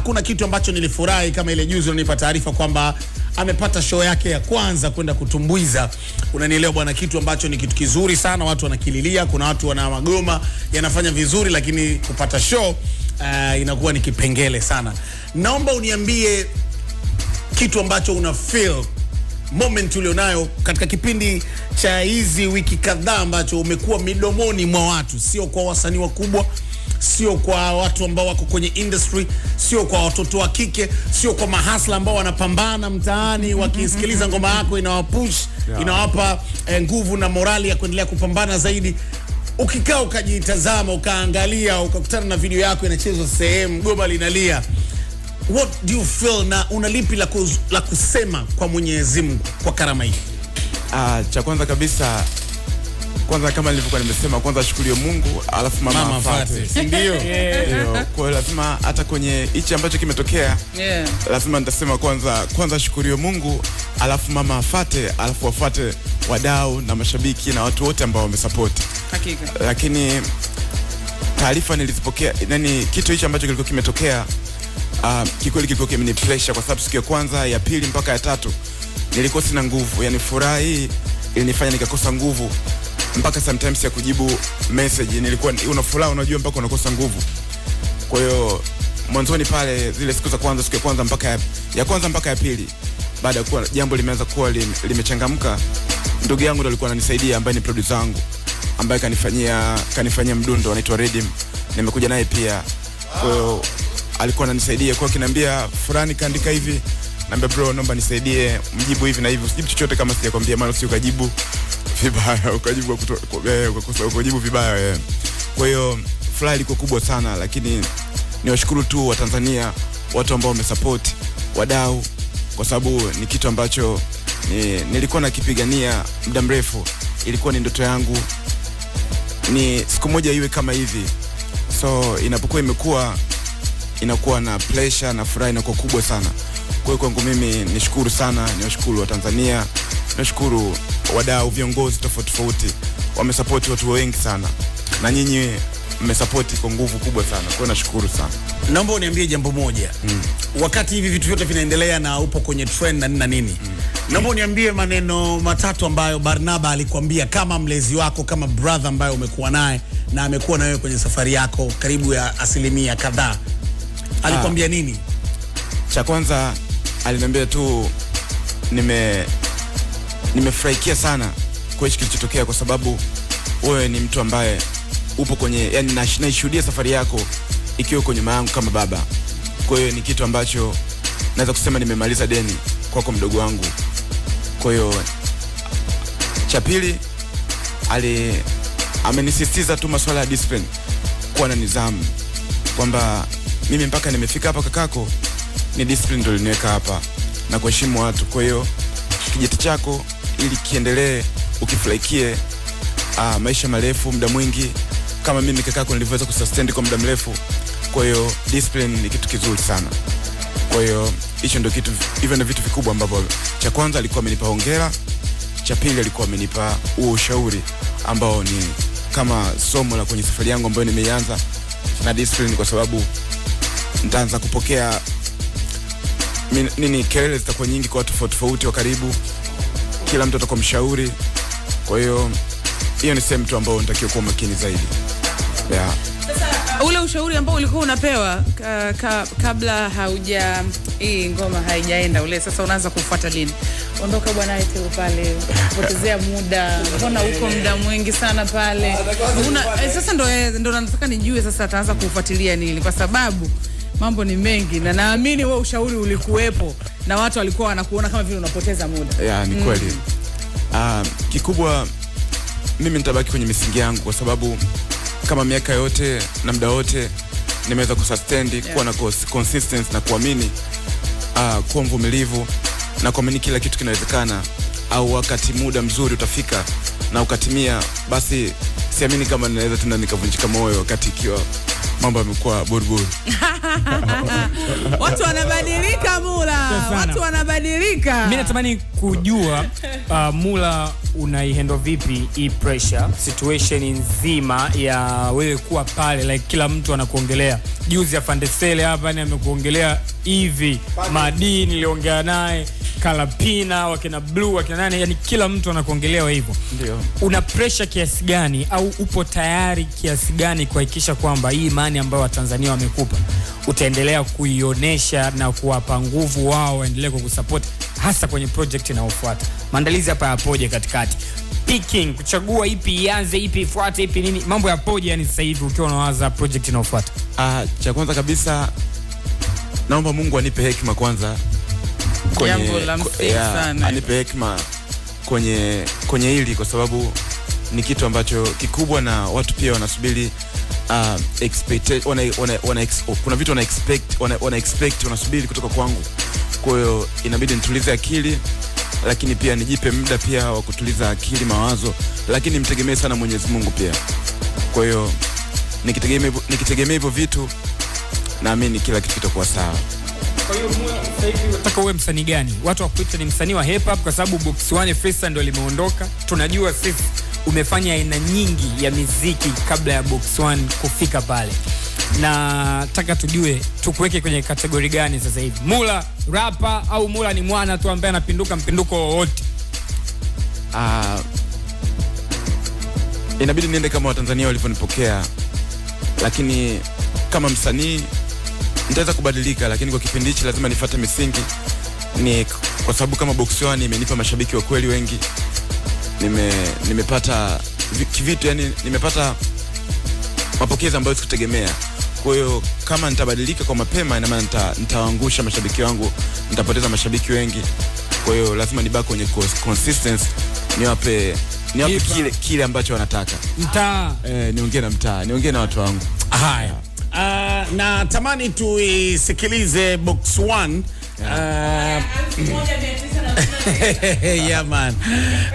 hakuna kitu ambacho nilifurahi kama ile juzi unanipa taarifa kwamba amepata show yake ya kwanza kwenda kutumbuiza. Unanielewa bwana, kitu ambacho ni kitu kizuri sana, watu wanakililia, kuna watu wana magoma yanafanya vizuri, lakini kupata show inakuwa ni kipengele sana. Naomba uniambie kitu ambacho una feel moment ulionayo katika kipindi cha hizi wiki kadhaa ambacho umekuwa midomoni mwa watu, sio kwa wasanii wakubwa, sio kwa watu ambao wako kwenye industry, sio kwa watoto wa kike, sio kwa mahasla ambao wanapambana mtaani, wakisikiliza ngoma yako inawapush, inawapa nguvu na morali ya kuendelea kupambana zaidi. Ukikaa ukajitazama, ukaangalia, ukakutana na video yako inachezwa sehemu, goma linalia, what do you feel, na unalipi la kusema kwa Mwenyezi Mungu kwa karama hii? Cha kwanza kabisa, kwanza kama nilivyokuwa nimesema, kwanza shukuru Mungu alafu mama afate. Ndio. Kwa lazima hata kwenye hichi ambacho kimetokea, lazima nitasema kwanza shukuru Mungu alafu mama afate, alafu wafuate wadau na mashabiki na watu wote ambao wamesupport. Hakika. Lakini taarifa nilizipokea, yani kitu hicho ambacho kilikuwa kimetokea, kikweli kilikuwa kimeni pressure, kwa sababu siku ya kwanza, ya pili mpaka ya tatu nilikuwa sina nguvu. Yani furaha hii ilinifanya nikakosa nguvu mpaka sometimes ya kujibu message. Nilikuwa una furaha, unajua, mpaka unakosa nguvu. Kwa hiyo mwanzoni pale zile siku za kwanza, siku ya kwanza mpaka ya kwanza mpaka ya pili, baada ya kuwa jambo limeanza kuwa limechangamka, ndugu yangu ndo alikuwa ananisaidia, ambaye ni producer wangu, ambaye kanifanyia mdundo, anaitwa Redim. Nimekuja naye pia. Kwa hiyo alikuwa ananisaidia, kwa kiniambia fulani kaandika hivi, naambia bro, naomba nisaidie, mjibu hivi na hivi, usijibu chochote kama sijakwambia, maana usio kajibu vibaya, ukajibu vibaya. Kwa hiyo furaha ilikuwa kubwa sana, lakini niwashukuru tu wa Tanzania, watu ambao wamesupport, wadau, kwa sababu ni kitu ambacho nilikuwa nakipigania muda mrefu. Ilikuwa ni ndoto yangu ni siku moja iwe kama hivi. So inapokuwa inakuwa na pressure na furaha inakuwa kubwa sana. Kwa hiyo kwangu mimi nishukuru sana, niwashukuru wa Tanzania, nashukuru wadau, viongozi tofauti wamesupport watu wengi sana, na nyinyi mmesupport kwa nguvu kubwa sana. Kwa hiyo nashukuru sana. Naomba uniambie jambo moja. Wakati hivi vitu vyote vinaendelea na upo kwenye trend na nini, naomba uniambie maneno matatu ambayo Barnaba alikwambia kama mlezi wako, kama brother ambaye umekuwa naye na amekuwa na wewe kwenye safari yako karibu ya asilimia kadhaa. Alikwambia nini? Cha kwanza aliniambia tu nimefurahikia sana kwa hicho kilichotokea, kwa sababu wewe ni mtu ambaye upo kwenye, yani naishuhudia safari yako ikiwa kwenye nyuma yangu kama baba. Kwa hiyo ni kitu ambacho naweza kusema nimemaliza deni kwako mdogo wangu. Kwa hiyo cha pili, amenisisitiza tu masuala ya discipline, kuwa na nidhamu, kwamba mimi mpaka nimefika hapa kakako, ni discipline ndio iliniweka hapa na kuheshimu watu. Kwa hiyo kijiti chako ili kiendelee, ukifurahikie maisha marefu muda mwingi kama mimi kakako nilivyoweza kusustain kwa muda mrefu. Kwa hiyo discipline ni kitu kizuri sana. Kwa hiyo hicho ndio kitu, hivyo ndio vitu vikubwa ambavyo, cha kwanza alikuwa amenipa hongera, cha pili alikuwa amenipa ushauri ambao ni kama somo la kwenye safari yangu ambayo nimeianza na discipline, kwa sababu nitaanza kupokea kelele zitakuwa nyingi kwa watu tofauti wa karibu, kila mtu atakuwa mshauri. Kwa hiyo hiyo ni sehemu tu ambayo nitakiwa kuwa makini zaidi. Sasa ule ushauri ambao ulikuwa unapewa kabla hii ngoma haijaenda ule, sasa unaanza kufuata lini? Ondoka bwana eti pale, potezea muda, mbona uko muda mwingi sana pale? Sasa ndo nataka nijue sasa ataanza kufuatilia nini, kwa sababu mambo ni mengi, na naamini wewe ushauri ulikuwepo na watu walikuwa wanakuona kama vile unapoteza muda. Ni kweli. Kikubwa mimi nitabaki kwenye misingi yangu, kwa sababu kama miaka yote na muda wote nimeweza kusustain, kuwa na consistency na kuamini, kuwa mvumilivu na kuamini kila kitu kinawezekana, au wakati muda mzuri utafika na ukatimia, basi siamini kama ninaweza tena nikavunjika moyo wakati ikiwa mambo yamekuwa buruburu. Watu wanabadilika Mula. sana. Watu wanabadilika. Mimi natamani kujua Mula unaihandle vipi hii pressure situation nzima ya wewe kuwa pale, like kila mtu anakuongelea. Juzi ya Fandesele hapa ni amekuongelea hivi, Madini niliongea naye, Kalapina, wakina Blue, wakina nani, yani kila mtu anakuongelea hivyo. Ndio. Una pressure kiasi gani au upo tayari kiasi gani kuhakikisha kwamba hii imani ambayo Watanzania wamekupa utaendelea kuionesha na kuwapa nguvu wao waendelee kukusupport hasa kwenye project inayofuata? Maandalizi hapa yapoje katikati? Picking, kuchagua ipi ianze, ipi ifuate, ipi nini? Mambo yapoje yani sasa hivi ukiwa unawaza project inayofuata? Cha kwanza kabisa naomba Mungu anipe hekima kwanza anipe hekima kwenye hili, kwa sababu ni kitu ambacho kikubwa na watu pia wanasubiri kuna vitu wana expect wanasubiri kutoka kwangu. Kwa hiyo inabidi nitulize akili, lakini pia nijipe muda pia wa kutuliza akili, mawazo, lakini mtegemee sana Mwenyezi Mungu pia. Kwa hiyo nikitegemea hivyo vitu, naamini kila kitu kitakuwa sawa. Kwa hiyo sasa hivi unataka uwe msanii gani? Watu wakuita ni msanii wa hip hop kwa sababu Box One Freestyle ndio limeondoka. Tunajua sisi umefanya aina nyingi ya muziki kabla ya Box One kufika pale. Na nataka tujue tukuweke kwenye kategori gani sasa hivi? Mula rapper au Mula ni mwana tu ambaye anapinduka mpinduko wote? Inabidi niende kama Watanzania walivyonipokea, lakini kama msanii nitaweza kubadilika, lakini kwa kipindi hichi lazima nifuate misingi, ni kwa sababu kama Box One imenipa mashabiki wa kweli wengi. Nimepata vitu, yani nimepata mapokezi ambayo sikutegemea. Kwa hiyo kama nitabadilika kwa mapema, ina maana nitawaangusha mashabiki wangu, nitapoteza mashabiki wengi. Kwa hiyo lazima nibaki kwenye consistency, niwape kile ambacho wanataka. Mtaa. Niongee na mtaa, niongee na watu wangu. Haya. Na tamani tuisikilize Box One. Yeah man.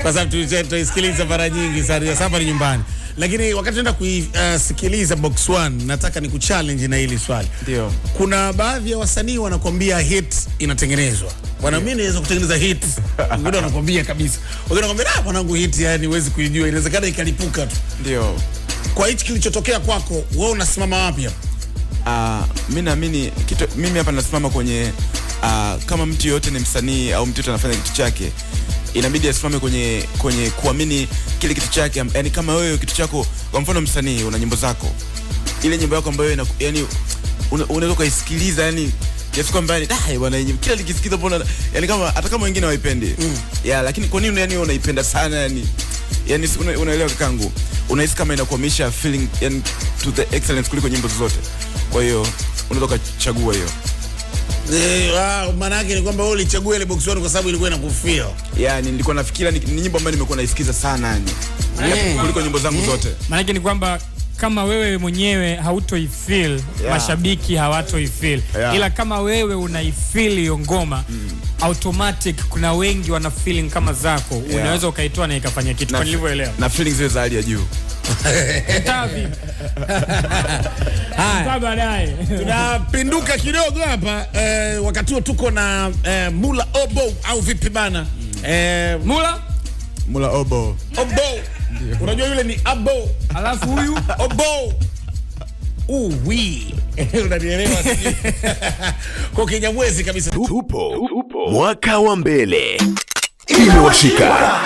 Kwa sababu tuisikiliza mara nyingi sana, sasa ni nyumbani. Lakini wakati tunaenda kuisikiliza Box One, nataka ni kuchallenge na hili swali. Ndio. Kuna baadhi ya wasanii wanakuambia hit inatengenezwa. Bwana mimi naweza kutengeneza hit. Wengine wanakuambia kabisa. Wengine wanakuambia mwanangu hit yani huwezi kuijua, inawezekana ikalipuka tu. Ndio. Kwa hichi kilichotokea kwako, wewe unasimama wapi hapa? Mimi naamini mimi hapa nasimama kwenye kama mtu yote ni msanii au mtu yote anafanya kitu chake, inabidi asimame kwenye kuamini kile kitu chake. Yani kama wewe kitu chako, kwa mfano msanii una nyimbo zako, ile nyimbo yako ambayo yani unaweza kuisikiliza, yani kiasi kwamba bwana kila nikisikiza mbona yani kama hata kama wengine hawaipendi lakini kwa nini yani unaipenda sana yani unaelewa kangu, unahisi kama inakuamisha feeling yani to the excellence kuliko nyimbo zote. Kwa hiyo unaweza kuchagua hiyo. Maana yake ni kwamba wewe ulichagua ile Box One kwa sababu ilikuwa inakufeel. Yani nilikuwa nafikiria ni nyimbo ambayo nimekuwa naisikiza sana yani kuliko nyimbo zangu zote. Maana yake ni kwamba kama wewe mwenyewe hautoifeel, mashabiki hawatoifeel. Ila kama wewe unaifeel hiyo ngoma, automatic kuna wengi wana feeling kama zako. Unaweza ukaitoa na ikafanya kitu. Kwa nilivyoelewa. Na feelings zile za hali ya juu. Tavi. Baadaye tunapinduka kidogo hapa wakati huo tuko na Mula Obo au vipi bana? Mula Obo. Unajua yule ni Abo, alafu huyu Obo. Unanielewa sisi? Kwa Kinyamwezi kabisa. Tupo mwaka wa mbele. Imewashika.